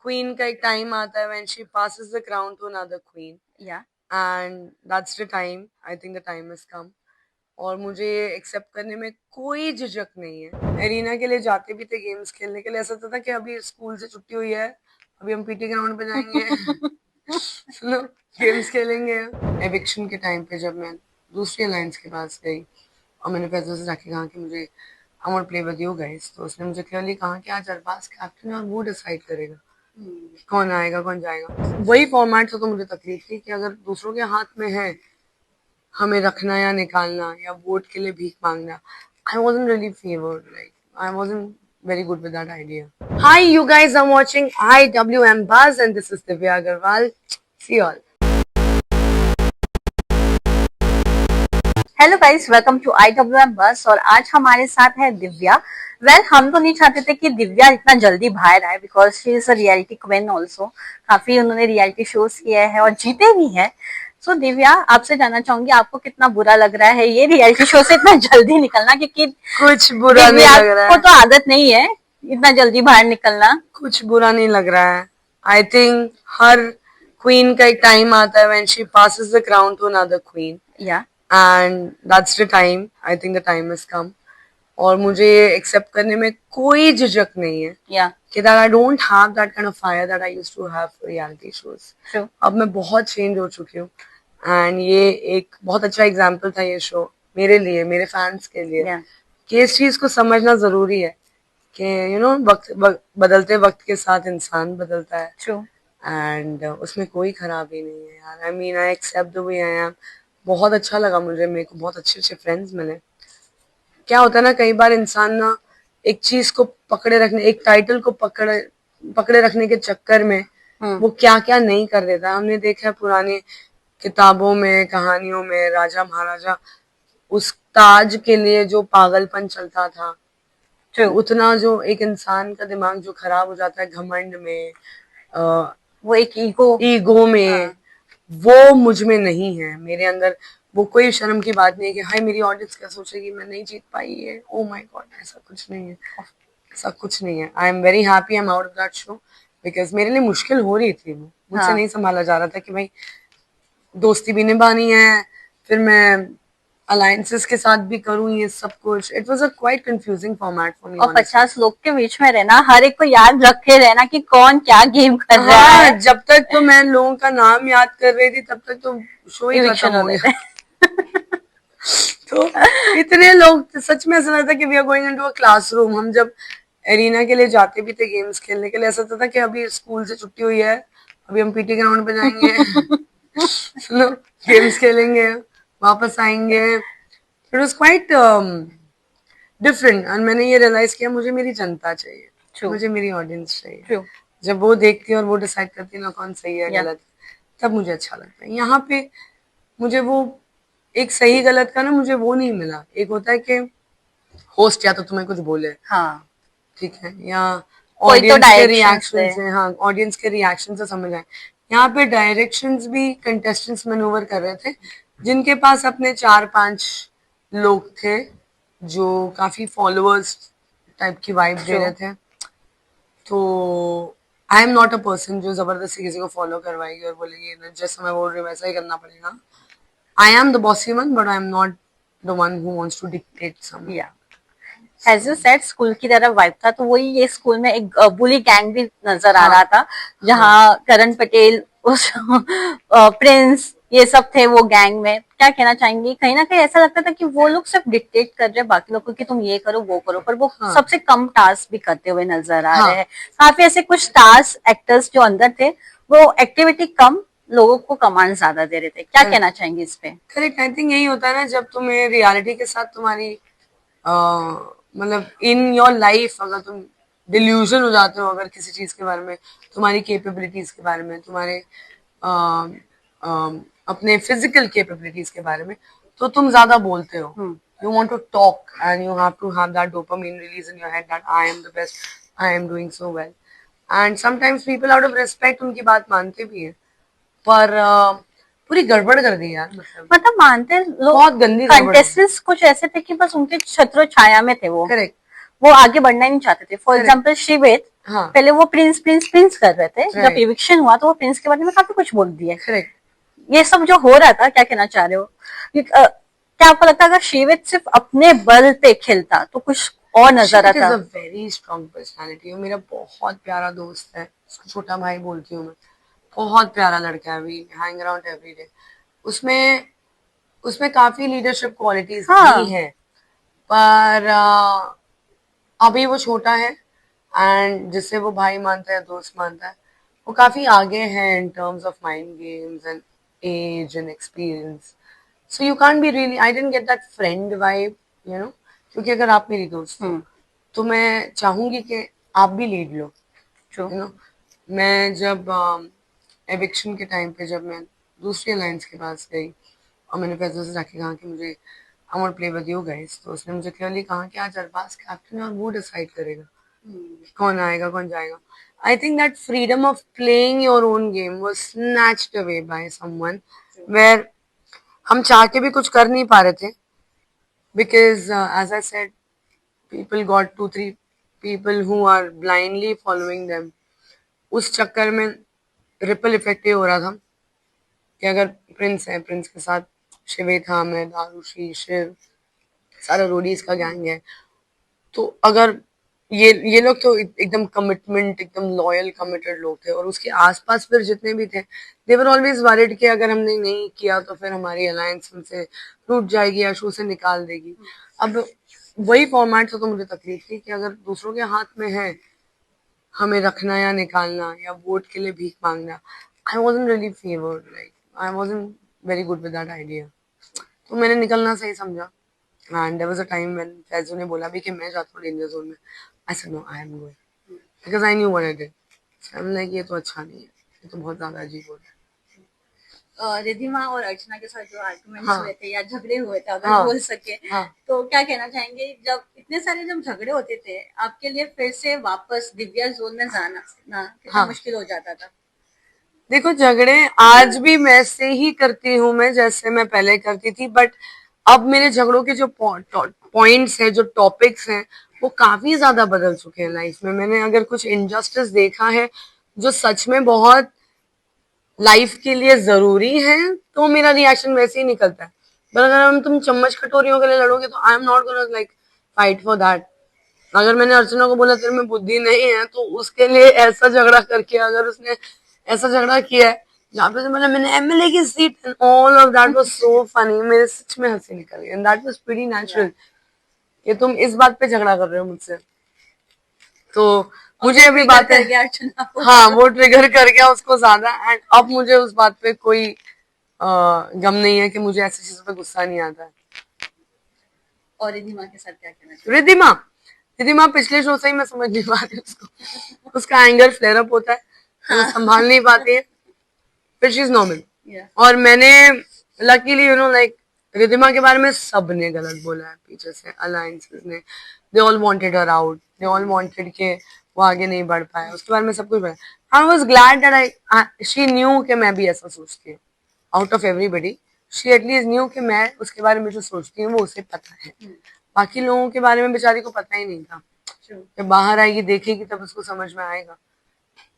Queen का एक time आता है when she passes the crown to another queen या and that's the time I think the time has come और मुझे एक्सेप्ट करने में कोई झिझक नहीं है। एरिना के लिए जाते भी थे गेम्स खेलने के लिए, ऐसा होता था कि अभी स्कूल से छुट्टी हुई है, अभी हम पीटी ग्राउंड पे जाएंगे सुनो गेम्स खेलेंगे। एविक्शन के टाइम पे जब मैं दूसरी अलायंस के पास गई और मैंने फैजल से जाके कहा कि मुझे I want play with you guys, तो उसने मुझे क्लियरली कहा कि आज अरबाज कैप्टन है और वो डिसाइड करेगा कौन आएगा कौन जाएगा। वही फॉर्मेट से तो मुझे तकलीफ थी कि अगर दूसरों के हाथ में है हमें रखना या निकालना या वोट के लिए भीख मांगना, I wasn't really favored. Like I wasn't very good with that idea. Hi, you guys are watching IWM Buzz, and this is Divya Agarwal. See you all. Hello guys, welcome to IWM buzz. और आज हमारे साथ है दिव्या। हम तो नहीं चाहते थे कि दिव्या इतना जल्दी बाहर आए, because she is a reality queen also. काफी उन्होंने रियलिटी शोज किए हैं और जीते भी हैं। सो दिव्या, आपसे जानना चाहूंगी आपको कितना बुरा लग रहा है ये रियलिटी शो से इतना जल्दी निकलना, क्योंकि कुछ बुरा नहीं दिव्या लग रहा को है। तो आदत नहीं है इतना जल्दी बाहर निकलना। कुछ बुरा नहीं लग रहा है। आई थिंक हर क्वीन का एक टाइम आता है when she passes the crown to another queen या and that's the time I think the time has come और मुझे एक्सेप्ट करने में कोई झिझक नहीं है या कि that I don't have that kind of fire that I used to have for reality shows. True. अब मैं बहुत चेंज हो चुकी हूँ एंड ये एक बहुत अच्छा एग्जाम्पल था ये शो मेरे लिए, मेरे फैंस के लिए, या कि इस चीज को समझना जरूरी है कि बदलते वक्त के साथ इंसान बदलता है ट्रू। एंड उसमें कोई खराबी नहीं है यार। I mean I accept the way I am. बहुत अच्छा लगा मुझे, मेरे को बहुत अच्छे अच्छे फ्रेंड्स मिले। क्या होता है ना, कई बार इंसान ना एक चीज को पकड़े रखने, एक टाइटल को पकड़े पकड़े रखने के चक्कर में वो क्या क्या नहीं कर देता। हमने देखा है पुरानी किताबों में, कहानियों में, राजा महाराजा उस ताज के लिए जो पागलपन चलता था, ट्रू। उतना जो एक इंसान का दिमाग जो खराब हो जाता है घमंड में, वो एक ईगो। ईगो में, हाँ। वो मुझ में नहीं है। मेरे अंदर वो कोई शर्म की बात नहीं है कि हाय मेरी ऑडियंस क्या सोचेगी, मैं नहीं जीत पाई है, ओ माय गॉड, ऐसा कुछ नहीं है। ऐसा कुछ नहीं है। आई am very happy I am out of that show because मेरे लिए मुश्किल हो रही थी, वो मुझसे हाँ। नहीं संभाला जा रहा था कि भाई दोस्ती भी निभानी है, फिर मैं अलायंसेस के साथ भी करूं ये सब कुछ। It was a quite confusing format for me और ऑनेस्टली। 50 लोग के बीच में रहना, हर एक को याद रखे रहना कि कौन क्या गेम कर रहा हाँ, है। जब तक तो मैं लोगों का नाम याद कर रही थी तब तक तो शो ही खत्म इविक्शन हो होने गया। थे। तो इतने लोग, सच में ऐसा लगता कि we are going into a classroom. हम जब एरिना के लिए जाते भी थे गेम्स खेलने के लिए, ऐसा होता था कि अभी स्कूल से छुट्टी हुई है, अभी हम पीटी ग्राउंड पे जाएंगे सुनो गेम्स खेलेंगे, वापस आएंगे। It was quite different and मैंने ये रियलाइज किया मुझे मेरी जनता चाहिए, ट्रू। मुझे मेरी ऑडियंस चाहिए। ट्रू। जब वो देखती है और वो डिसाइड करती है ना कौन सही है या गलत, तब मुझे अच्छा लगता है। यहाँ पे मुझे वो एक सही गलत का ना मुझे वो नहीं मिला। एक होता है कि होस्ट या तो तुम्हें कुछ बोले, हाँ, ठीक है, या कोई तो ऑडियंस के डायरेक्शंस रिएक्शन दे। से, हाँ ऑडियंस के रिएक्शन से समझ आए। यहाँ पे डायरेक्शंस भी कंटेस्टेंट्स मैनूवर कर रहे थे जिनके पास अपने 4-5 लोग थे जो काफी फॉलोअर्स टाइप की वाइब दे ट्रू। रहे थे। तो आई एम नॉट अ पर्सन जो जबरदस्ती किसी को फॉलो करवाएगी और बोलेगी ना जैसा मैं बोल रही हूँ वैसा ही करना पड़ेगा। I am the bossy one but I am not the one who wants to dictate someone. या एज यू सेड, स्कूल की तरह वाइब था, तो वही ये स्कूल में एक बुली गैंग भी नजर आ हाँ रहा था, हाँ। जहाँ करण पटेल, उस प्रिंस, ये सब थे वो गैंग में। क्या कहना चाहेंगी? कहीं ना कहीं ऐसा लगता था कि वो लोग सिर्फ डिक्टेट कर रहे हैं बाकी लोगों को कि तुम ये करो वो करो, पर वो हाँ सबसे कम टास्क भी करते हुए नजर आ रहे हाँ हैं। काफी ऐसे कुछ टास्क एक्टर्स जो अंदर थे, वो एक्टिविटी कम, लोगों को कमांड ज्यादा दे रहे थे। क्या कहना चाहेंगे इस पे? करेक्ट। आई थिंक यही होता है ना जब तुम्हें रियलिटी के साथ तुम्हारी मतलब इन योर लाइफ अगर तुम डिल्यूजन हो जाते हो अगर किसी चीज के बारे में, तुम्हारी कैपेबिलिटीज के बारे में, तुम्हारे अ, अपने फिजिकल कैपेबिलिटीज के बारे में, तो तुम ज्यादा बोलते हो। You want to talk and you have to have that dopamine release in your head that I am the best, I am doing so well. And sometimes people out of respect उनकी बात मानते भी हैं, पर पूरी गड़बड़ कर दी यार। मतलब मानते लोग, बहुत गंदी गड़बड़ है। कंटेस्टेंट्स कुछ ऐसे थे कि बस उनके छत्र छाया में थे, वो करेक्ट वो आगे बढ़ना ही नहीं चाहते थे। फॉर करेक्ट एग्जाम्पल शिवेत, हाँ पहले वो प्रिंस प्रिंस प्रिंस कर रहे थे, जब राइट इविक्शन हुआ तो वो प्रिंस के बारे में काफी कुछ बोल दिए। करेक्ट ये सब जो हो रहा था, क्या कहना चाह रहे हो? क्या आपको लगता है अगर शिवित सिर्फ अपने बल पे खेलता तो कुछ और नजर शिवित इज आता? A very strong personality. वो मेरा बहुत प्यारा दोस्त है, उसको छोटा भाई बोलती हूँ मैं। बहुत प्यारा लड़का है, we hang around every day. उसमें उसमें काफी लीडरशिप क्वालिटीज भी हाँ। हैं, पर अभी वो छोटा है, एंड जिससे वो भाई मानता है, दोस्त मानता है, वो काफी आगे है in terms of mind games and age and experience. So you can't be really, I didn't get that friend vibe, you know. क्योंकि अगर आप मेरी दोस्त हो तो मैं चाहूंगी कि आप भी lead low, true. You know. मैं जब एविक्शन के टाइम पे जब मैं दूसरी अलायंस के पास गई और मैंने फैजल से जाके कहा कि मुझे I want play with you guys, तो उसने मुझे क्लियरली कहा कि आज अरबाज कैप्टन है और वो डिसाइड करेगा कौन आएगा कौन जाएगा। I think that freedom of playing your own game was snatched away by someone, where हम चाह के भी कुछ कर नहीं पा रहे थे, because as I said, people got 2 3 people who are blindly following them। उस चक्कर में रिपल इफेक्ट ये हो रहा था कि अगर प्रिंस है, प्रिंस के साथ शिवेत, हामिद, आरुषि, शिव, सारा रोडीज का गैंग है, तो अगर ये लोग तो एकदम कमिटमेंट, एकदम लॉयल कमिटेड लोग थे, और उसके आसपास फिर जितने भी थे, दे वर ऑलवेज वरिड कि अगर हमने नहीं किया तो फिर हमारी अलायंस हमसे टूट जाएगी या शो से निकाल देगी। अब वही फॉर्मेट से तो मुझे तकलीफ थी कि अगर दूसरों के हाथ में है हमें रखना या निकालना या वोट के लिए भीख मांगना, I wasn't really favoured, like I wasn't very good with that idea. तो मैंने निकलना सही समझा। And there was a time when Faizu ने बोला भी कि मैं जाता हूँ डेंजर जोन में, I said no, I am going, because I knew what I did. I am like ये तो अच्छा नहीं है, ये तो बहुत ज्यादा अजीब हो रहा है। रिधिमा और अर्चना के साथ जो आर्गुमेंट्स हाँ हुए थे या झगड़े हुए थे, अगर हाँ बोल सके, हाँ तो क्या कहना चाहेंगे? जब इतने सारे जब झगड़े होते थे, आपके लिए फिर से वापस दिव्या जोन में जाना ना कितना हाँ। मुश्किल हो जाता था? देखो, झगड़े आज भी वैसे ही करती हूँ मैं जैसे मैं पहले करती थी, बट अब मेरे झगड़ों के जो पॉइंट्स हैं, जो टॉपिक्स हैं, वो काफी ज्यादा बदल चुके हैं लाइफ में। मैंने अगर कुछ इनजस्टिस देखा है जो सच में बहुत लाइफ के लिए जरूरी है, तो मेरा रिएक्शन वैसे ही निकलता है। पर अगर हम तुम चम्मच कटोरियों के लिए लड़ोगे तो आई am not gonna like fight for that. अगर मैंने अर्चना को बोला तेरे में बुद्धि नहीं है, तो उसके लिए ऐसा झगड़ा करके, अगर उसने ऐसा झगड़ा किया है जहाँ पे से मतलब मैंने एमएलए की seat and all of that was so funny, मेरे सच में हंसी निकल गई, and that was pretty natural कि तुम इस बात पे झगड़ा कर रहे हो मुझसे। तो मुझे अभी बात है, कर गया अर्चना को। हाँ वो ट्रिगर कर गया उसको ज्यादा, एंड अब मुझे उस बात पे कोई गम नहीं है कि मुझे ऐसी चीजों पे गुस्सा नहीं आता है। और रिधिमा के साथ क्या कहना चाहिए? रिधिमा, रिधिमा पिछले शो से ही मैं समझ नहीं पा रही उसको, उसका एंगर फ्लेयर अप होता है, वो हाँ। संभाल नहीं पाती है, फिर शी इज नॉर्मल। Yeah. और मैंने luckily you know like Ridhima के बारे में सबने गलत बोला है पीछे से, अलायंसेस ने, they all wanted her out, they all wanted के वो आगे नहीं बढ़ पाए, उसके बारे में सब कुछ बोला। I was glad that I she knew कि मैं भी ऐसा सोचती हूँ। Out of everybody she at least new कि मैं उसके बारे में जो सोचती हूँ वो उसे पता है। बाकी लोगों के बारे में बेचारी को पता ही नहीं था, जब बाहर आएगी देखेगी तब उसको समझ में आएगा।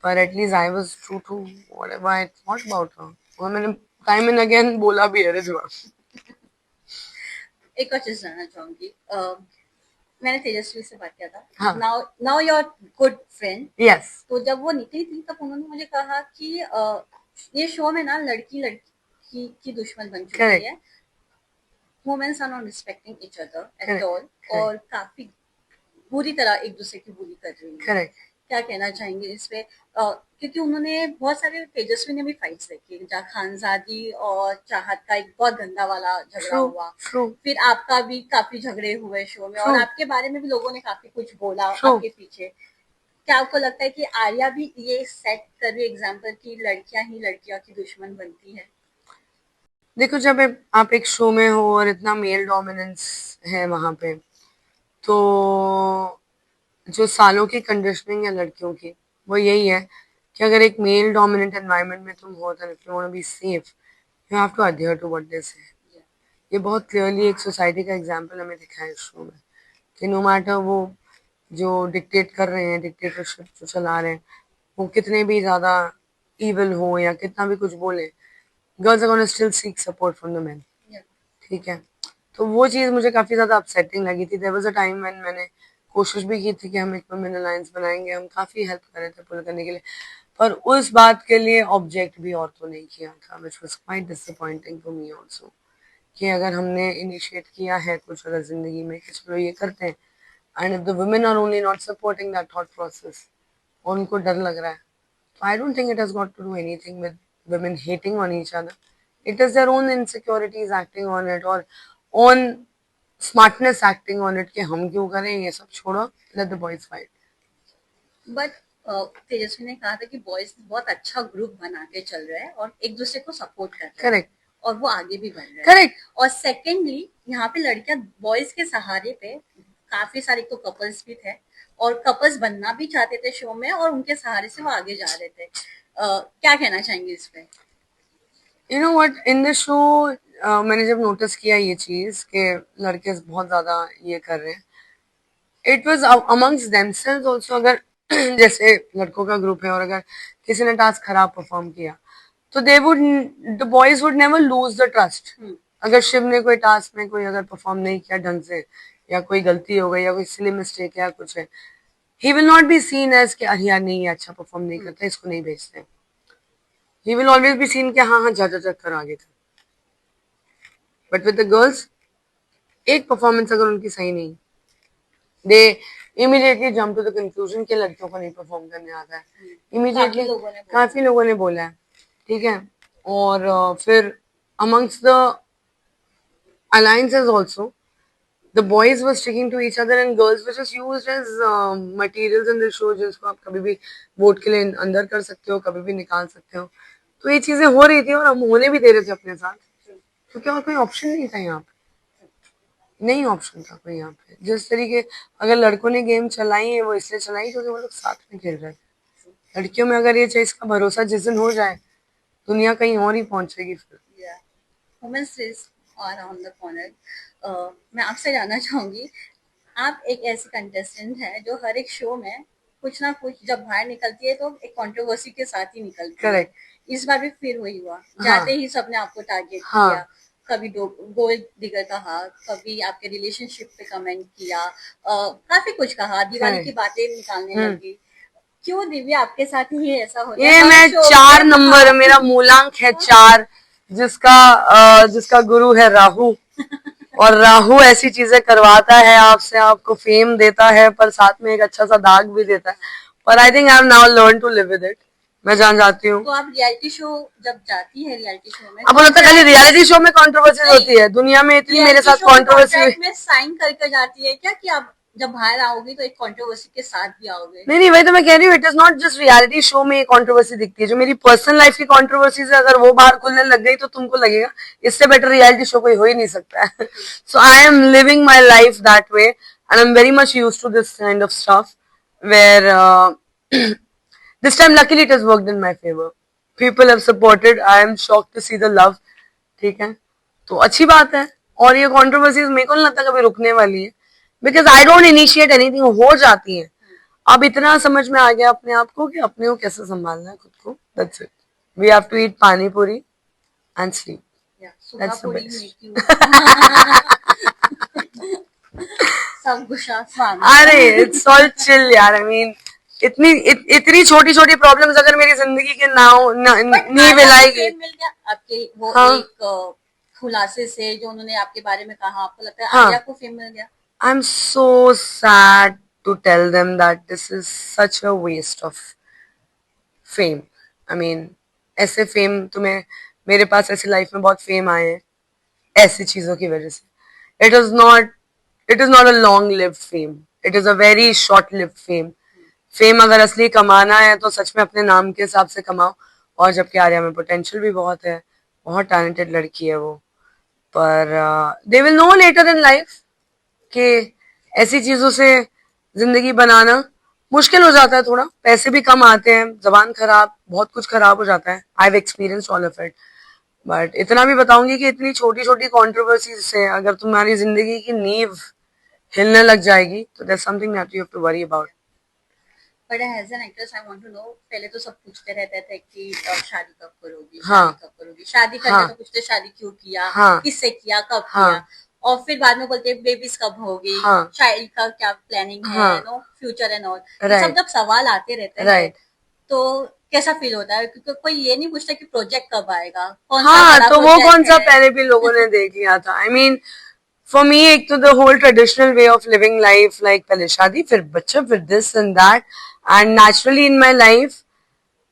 पर at least I was true to whatever I thought about her, और मैंने टाइम एंड अगेन बोला भी है रिजवा। एक और चीज जानना चाहूंगी, मैंने तेजस्वी से बात किया था, हाँ now now your good friend. Yes तो जब वो निकली थी तब उन्होंने मुझे कहा कि ये शो में ना लड़की लड़की की दुश्मन बन चुकी करेक्ट है, womens are not respecting each other at correct all, और काफी बुरी तरह एक दूसरे की बुली कर रही है। करेक्ट। क्या कहना चाहेंगे इस पे? क्योंकि उन्होंने बहुत सारे, तेजस्वी ने भी फाइट्स देखी, जहाँ खानजादी और चाहत का एक बहुत गंदा वाला झगड़ा ट्रू हुआ, ट्रू फिर आपका भी काफी झगड़े हुए शो में, और ट्रू आपके बारे में भी लोगों ने काफी कुछ बोला ट्रू। आपके पीछे। क्या आपको लगता है कि आर्या भी ये सेट कर रही एग्जाम्पल की लड़कियां ही लड़कियों की दुश्मन बनती है? देखो, जब आप एक शो में हो और इतना मेल डोमिनेंस है वहां पे, तो जो सालों की कंडीशनिंग है लड़कियों की, वो यही है कि अगर एक मेल डोमिनेंट एनवायरनमेंट में तुम हो, तो if you want to be safe you have to adhere to what they say. ये बहुत क्लियरली एक सोसाइटी का एग्जांपल हमें दिखा है इस शो में कि नो मैटर वो जो डिक्टेट कर रहे हैं, डिक्टेटरशिप जो चला रहे हैं, वो कितने भी ज्यादा इविल हो या कितना भी कुछ बोले, girls are gonna still seek support from the men. ठीक है, तो वो चीज मुझे काफी ज्यादा अपसेटिंग लगी थी। There was a time when मैंने कोशिश भी की थी कि हम एक वुमेन अलायंस बनाएंगे, हम काफी हेल्प कर रहे थे पुल करने के लिए, पर उस बात के लिए ऑब्जेक्ट भी औरतों ने किया था, which was quite disappointing for me also, कि अगर हमने इनिशिएट किया है कुछ अगर जिंदगी में कि चलो ये करते हैं, and if the women are only not supporting that thought process, और उनको डर लग रहा है, तो I don't think it has got to do anything with women hating on each other. It is their own insecurities acting on it, or own smartness acting on it कि हम क्यों करें ये सब, छोड़ो, let the boys fight. But Tejashwi ने कहा था कि बॉयज बहुत अच्छा ग्रुप बना के चल रहे हैं और एक दूसरे को सपोर्ट कर रहे हैं। करेक्ट, और वो आगे भी बढ़ रहे हैं। करेक्ट। और सेकेंडली यहाँ पे लड़कियां बॉयज के सहारे पे काफी सारे तो कपल्स भी थे और कपल्स बनना भी चाहते थे शो में और उनके सहारे से वो आगे जा रहे थे। क्या कहना चाहेंगे इस पे? You know what, in the show मैंने जब नोटिस किया ये चीज कि लड़के बहुत ज्यादा ये कर रहे हैं, it was amongst themselves also. अगर जैसे लड़कों का ग्रुप है और अगर किसी ने टास्क खराब परफॉर्म किया, तो they would, the boys would never lose the trust. अगर शिव ने कोई टास्क में कोई अगर परफॉर्म नहीं किया ढंग से, या कोई गलती हो गई या कोई सिली मिस्टेक या कुछ है, he will not be seen as कि अरे यार नहीं, ये अच्छा परफॉर्म नहीं करता, इसको नहीं भेजते। He will always be seen कि हाँ हाँ जा जा जा कर आगे कर। बट विद द गर्ल्स, एक परफॉर्मेंस अगर उनकी सही नहीं, they immediately jump to the conclusion कि लड़कियों को नहीं परफॉर्म करने आता है। इमीडिएटली काफी लोगों ने बोला है, ठीक है। और फिर amongst the alliances also, the boys were sticking to each other and girls were just used as materials in the show, जिसको आप कभी भी वोट के लिए अंदर कर सकते हो, कभी भी निकाल सकते हो। तो ये चीजें हो रही थी और हम होने भी दे रहे थे अपने साथ, क्योंकि और कोई ऑप्शन नहीं था यहाँ पे, नहीं ऑप्शन था कोई यहाँ पे। जिस तरीके अगर लड़कों ने गेम चलाई है वो इसलिए चलाई क्योंकि वो लोग साथ में खेल रहे थे। लड़कियों में अगर ये चीज का भरोसा जिस दिन हो जाए, दुनिया कहीं और ही पहुंचेगी फिर। Women's race are on the corner. मैं आपसे जानना चाहूंगी, आप एक ऐसी कंटेस्टेंट है जो हर एक शो में कुछ ना कुछ जब बाहर निकलती है तो एक कंट्रोवर्सी के साथ ही निकलती है। करेक्ट। इस बार भी फिर वही हुआ। हाँ। जाते ही सबने आपको टारगेट हाँ। किया, कभी गोल्ड डिगर कहा, कभी आपके रिलेशनशिप पे कमेंट किया, काफी कुछ कहा, दिवाली की बातें निकालने लगी। क्यों दिव्या आपके साथ ही ऐसा होता है? ये मैं 4 नंबर, मेरा मूलांक है 4, जिसका गुरु है राहु, और राहु ऐसी चीजें करवाता है आपसे, आपको फेम देता है पर साथ में एक अच्छा सा दाग भी देता है। पर I think I have now learn to live with it. मैं जान जाती हूँ। तो आप रियलिटी शो जब जाती है, रियलिटी शो में अब बोला था खाली रियलिटी शो में कंट्रोवर्सी होती है, दुनिया में इतनी मेरे साथ कंट्रोवर्सी में साइन करके जाती है क्या कि आप जब बाहर आओगी तो एक कंट्रोवर्सी के साथ भी आओगे? नहीं नहीं, वही तो मैं कह रही हूँ, it is not just reality show में कंट्रोवर्सी दिखती है, जो मेरी पर्सनल लाइफ की कंट्रोवर्सीज है, अगर वो बाहर खुलने लग गई तो तुमको लगेगा इससे बेटर रियलिटी शो कोई हो ही नहीं सकता है। So I am living my life that way and I am very much used to this kind of stuff, where this time luckily it has worked in my favor. People have supported. I am shocked to see the love. ठीक है, तो अच्छी बात है। और ये controversies मेरे को नहीं लगता कभी रुकने वाली है, because I don't initiate anything, हो जाती है। अब इतना समझ में आ गया अपने आप को कि अपने को कैसे संभालना है खुद को। That's it. We have to eat pani puri and sleep. That's the best. अरे इट्स ऑल चिल यार, आई मीन इतनी छोटी छोटी प्रॉब्लम्स अगर मेरी जिंदगी के नहीं मिलाएगी। आपके वो हाँ, एक खुलासे से जो उन्होंने आपके बारे में कहा, आपको लगता है आर्या को फेम मिल गया? I am so sad to tell them that this is such a waste of fame. I mean ऐसे फेम तुम्हें, मेरे पास ऐसी लाइफ में बहुत फेम आए हैं ऐसी चीजों की वजह से। It is not a long live fame, it is a very short live fame. Fame अगर असली कमाना है तो सच में अपने नाम के हिसाब से कमाओ। और जबकि आर्या में पोटेंशियल भी बहुत है, बहुत टैलेंटेड लड़की है वो, पर they will know later in life कि ऐसी चीजों से जिंदगी बनाना मुश्किल हो जाता है थोड़ा, पैसे भी कम आते हैं, जबान खराब, बहुत कुछ खराब हो जाता है। I have experienced all of it. But इतना भी बताऊंगी कि इतनी छोटी छोटी कंट्रोवर्सी से अगर तुम्हारी जिंदगी की नींव हिलने लग जाएगी तो there's something that you have to worry about. But as an actress I want to know, पहले तो सब पूछते रहते थे कि शादी कब करोगी, हाँ शादी कब करोगी, शादी करते हाँ तो पूछते शादी क्यों किया, हाँ किससे किया, कब हाँ किया, और फिर बाद में बोलते बेबीज कब होगी, हाँ चाइल्ड का क्या प्लानिंग है, हाँ नो फ्यूचर एंड ऑल, ये सब राइट जब सवाल आते रहते हैं राइट तो कैसा फील होता है? क्योंकि कोई ये नहीं पूछता कि प्रोजेक्ट कब आएगा, कौन सा हाँ बड़ा तो वो कौन प्रोजेक्ट सा है। पहले भी लोगों ने देख लिया था. आई मीन फॉर मी एक तो the whole traditional way of living life like पहले शादी फिर बच्चा फिर this and that and naturally in my life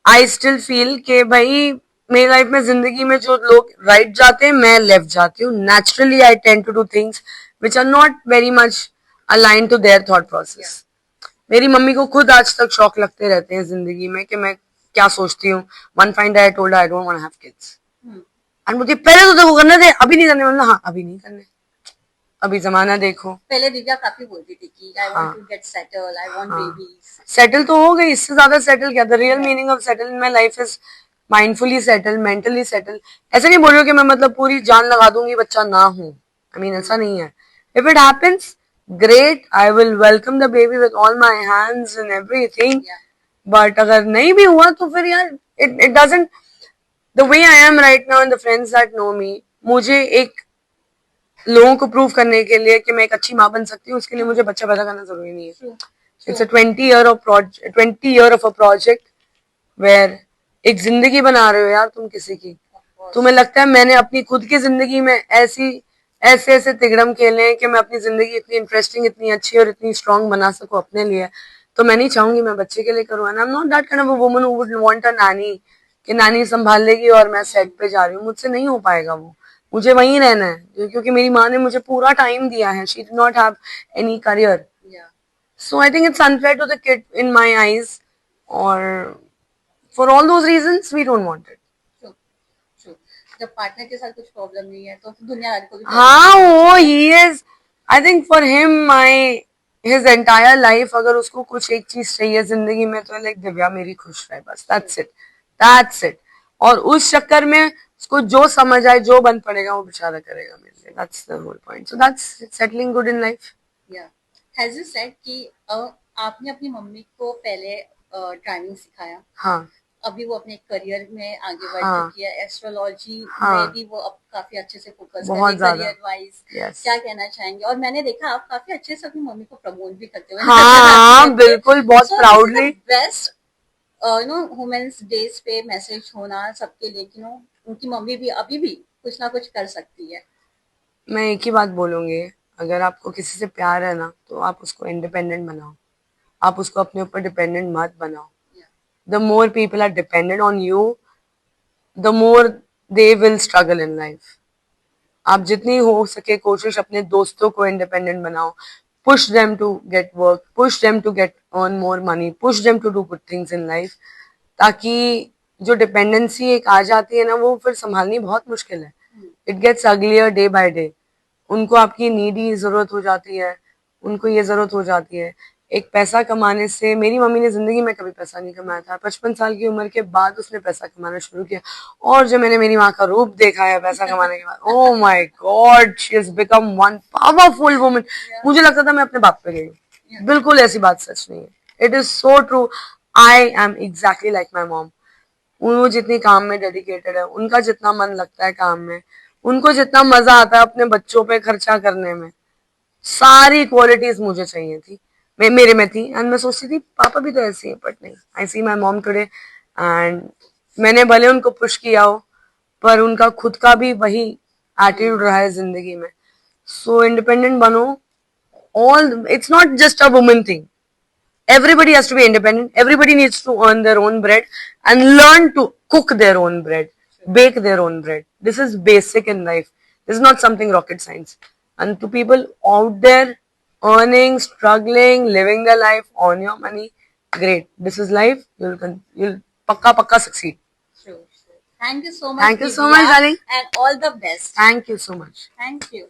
I still feel कि भाई मेरी लाइफ में जिंदगी में जो लोग राइट जाते हैं मैं लेफ्ट जाती हूँ. Naturally I tend to do things which are not very much align to their thought process. मेरी मम्मी को खुद आज तक शौक लगते रहते हैं जिंदगी में कि मैं क्या सोचती हूँ. One fine day I told I don't want to have kids and मुझे पहले तो देखो करने थे अभी नहीं करने. मतलब हाँ अभी नहीं करने, अभी जमाना देखो. पहले दिव्या काफी बोलती थी कि आई वांट हाँ to get settle, I want हाँ बेबीज। सेटल तो हो गई. इससे ज्यादा सेटल क्या. The real meaning of settle in my life is mindfully settle, mentally settle. ऐसे नहीं बोल रही हूँ कि मैं मतलब पूरी जान लगा दूंगी बच्चा ना हो. आई मीन ऐसा नहीं है. If it happens great, I will welcome the baby with all my hands and everything. But अगर नहीं भी हुआ तो फिर यार it doesn't. The way I am right now and the friends that know me, मुझे एक लोगों को प्रूव करने के लिए कि मैं एक अच्छी माँ बन सकती हूँ उसके लिए मुझे बच्चा पैदा करना जरूरी नहीं है. It's a 20 year of a project where एक जिंदगी बना रहे हो यार तुम किसी की. तुम्हें लगता है मैंने अपनी खुद की जिंदगी में ऐसे ऐसे तिगड़म खेले हैं कि मैं अपनी जिंदगी इतनी इंटरेस्टिंग इतनी अच्छी और इतनी स्ट्रांग बना सकूं अपने लिए. तो मैं नहीं चाहूंगी मैं बच्चे के लिए करूँ. And I am not that kind of a woman who would want a नानी कि नानी संभाल लेगी और मैं सेट पे जा रही हूँ. मुझसे नहीं हो पाएगा वो. मुझे वहीं रहना है क्योंकि मेरी माँ ने मुझे पूरा टाइम दिया है. She did not have any career. So I think it's unfair to the kid in my eyes, or for all those reasons we don't want it. जब पार्टनर के साथ कुछ प्रॉब्लम नहीं है तो दुनिया वाले को भी हाँ वो he is. I think for him my his entire life अगर उसको कुछ एक चीज चाहिए जिंदगी में तो लाइक दिव्या मेरी खुश रहे बस. That's it. और उस चक्कर में उसको जो समझ आए जो बन पड़ेगा वो बेचारा करेगा मेरे लिए. That's the whole point. So that's settling good in life. या हैज यू सेड कि आपने अपनी मम्मी को पहले ड्राइविंग सिखाया, हाँ अभी वो अपने करियर में आगे बढ़ हाँ चुकी है, एस्ट्रोलॉजी हाँ में भी वो अब काफी अच्छे से फोकस कर रही बहुत है ज्यादा. Career wise. Yes. क्या कहना चाहेंगे? और मैंने देखा आप काफी अच्छे से अपनी मम्मी को प्रमोट भी करते हुए हाँ बिल्कुल बहुत proudly. Best no women's days पे मैसेज होना सबके लिए कि नो उनकी मम्मी भी अभी भी कुछ ना कुछ कर सकती है. मैं एक ही बात बोलूंगी. अगर आपको किसी से प्यार है ना तो आप उसको इंडिपेंडेंट बनाओ. आप उसको अपने ऊपर डिपेंडेंट मत बनाओ. The more people are dependent on you the more they will struggle in life. आप जितनी हो सके कोशिश अपने दोस्तों को इंडिपेंडेंट बनाओ. Push them to get work, push them to get earn more money, push them to do good things in life. ताकि जो डिपेंडेंसी एक आ जाती है ना वो फिर संभालनी बहुत मुश्किल है. It gets uglier day by day. उनको आपकी नीडी जरूरत हो जाती है. उनको ये जरूरत हो जाती है. एक पैसा कमाने से, मेरी मम्मी ने जिंदगी में कभी पैसा नहीं कमाया था. 55 साल की उम्र के बाद उसने पैसा कमाना शुरू किया. और जो मैंने मेरी माँ का रूप देखा है पैसा कमाने के बाद, oh my God, she has become one powerful woman. मुझे लगता था मैं अपने बाप पे गई हूँ. बिल्कुल ऐसी बात सच नहीं है. It is so true. I am exactly like my mom. वो जितनी काम में डेडिकेटेड है, उनका जितना मन लगता है काम में, उनको जितना मजा आता है अपने बच्चों पे खर्चा करने में, सारी क्वालिटीज मुझे चाहिए थी. मेरे में थी. एंड मैं सोचती थी पापा भी तो ऐसे ही है. बट नहीं, आई सी माई मॉम टुडे एंड मैंने भले उनको पुश किया हो पर उनका खुद का भी वही एटीट्यूड रहा है जिंदगी में. सो इंडिपेंडेंट बनो. All it's not just a woman thing. Everybody has to be independent. Everybody needs to earn their own bread and learn to cook their own bread, bake their own bread. This is basic in life. This is not something rocket science. And to people out there earning, struggling, living their life on your money, great. This is life. You'll pakka succeed. Sure. Thank you so much, Thank you so much, Divya, darling. and all the best. Thank you so much. Thank you.